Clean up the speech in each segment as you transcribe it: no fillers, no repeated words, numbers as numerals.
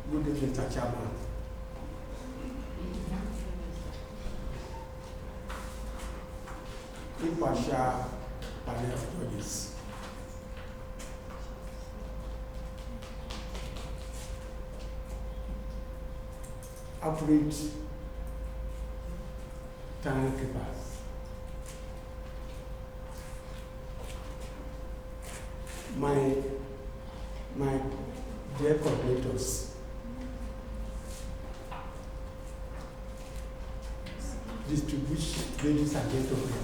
Good evening, Mr. Chairman. Impartial panel of judges. Accurate timekeepers. My dear coordinators, distinguished ladies and gentlemen,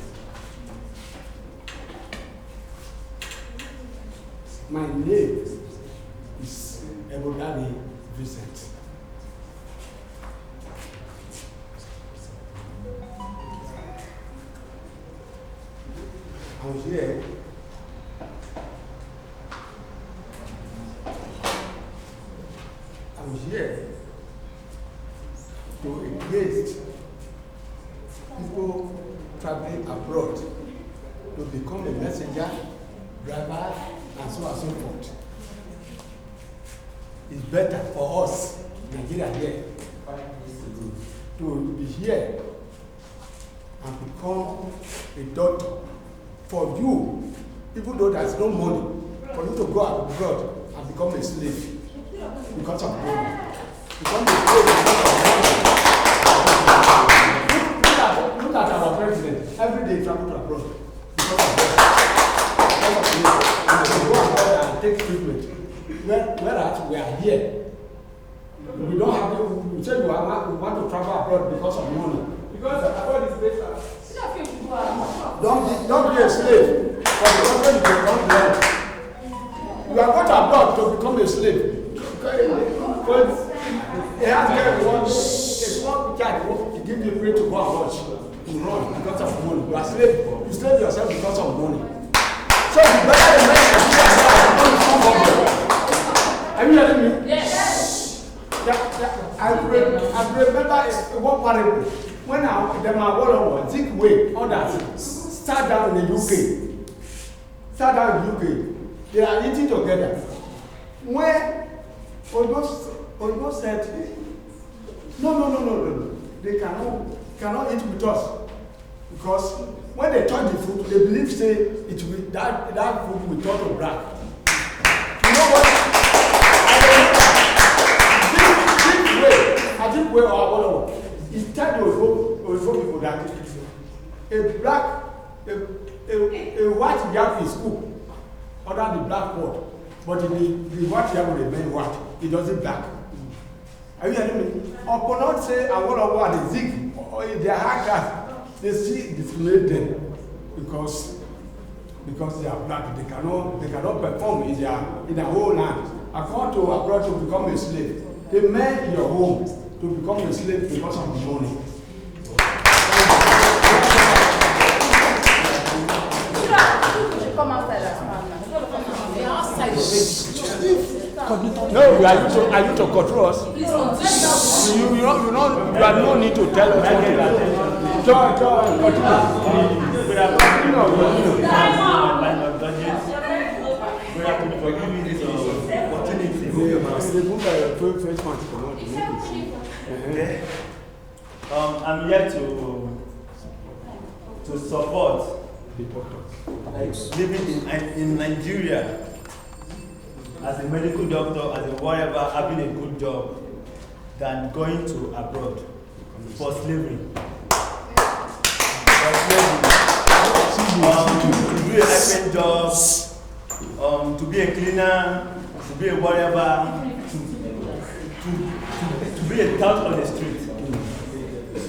my name is Ebodari Vincent. I'm here to engage people traveling abroad to become a messenger, driver, and so on and so forth. It's better for us, Nigeria here, to be here and become a doctor. For you, even though there's no money, for you to go abroad and become a slave because of money. Become a slave because of money. Look at our president. Every day travel to abroad because of money. Because of go abroad and take treatment. Whereas we are here, we don't have to. You say we want to travel abroad because of money. Because abroad is better. Don't be a slave for the country you don't belong. You are going abroad to become a slave. Because it has one child to give you free to go and watch. You run because of money. You are slave. You slave yourself because of money. So you better are you hearing me? Yes. I remember one parable. When them are one Zik way, others sat down in the UK. They are eating together. When Ogo said, no, they cannot eat with us. Because when they touch the food, they believe say it will that food will turn to black. You know what? I think way or whatever. It's time to people that a white yam is cooked under the black pot, but the white yam will remain white. It doesn't black. Are you hearing me? Or not say I want to go and zig or their hackers, they see discriminate them because they are black. They cannot perform in their whole land. According to abroad to become a slave, the man in your home to become a slave because of the money. Come outside as No, are you to control us? You are no need to tell us what to do. I'm here to support living in Nigeria as a medical doctor, as a whatever, having a good job than going to abroad for slavery. To do a high-paying job, to be a cleaner, to be a whatever, to be a tout on the street.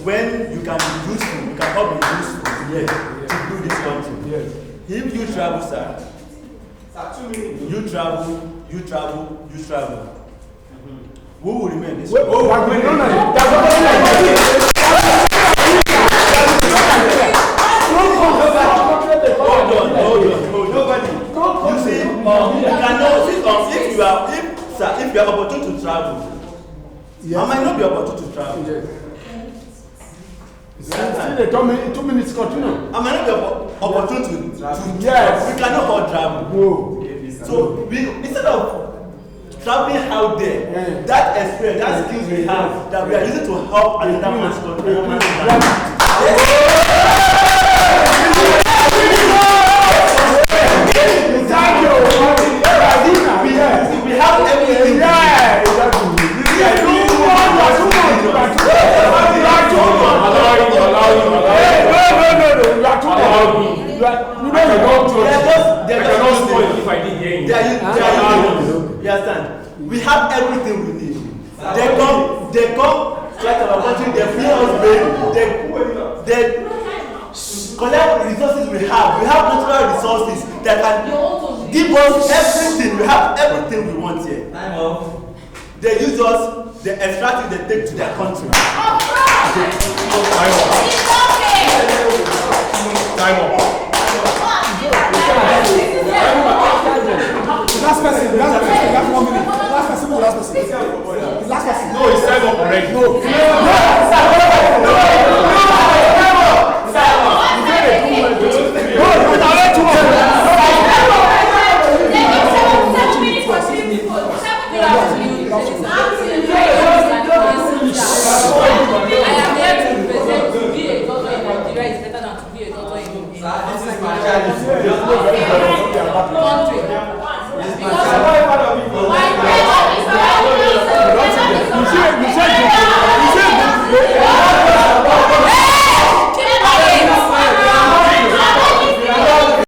When you can be useful, you can all be useful to do this country. Yes. If you travel, sir, you travel. Who will remain this way? Hold on. Nobody. You see, you cannot if you are opportune to travel, yes. I might not be opportune to travel. Yes. They told me 2 minutes continue. I might not be opportune to yes. We cannot all travel. No. So instead of traveling out there, that experience, that skills we have, that we are using to help another man's country. We have everything. We have everything we need. They come, like our country, they feel us big, they collect resources we have. We have natural resources that can give us everything. We have everything we want here. They use us, they extract it, they take to their country. Time up. Last person.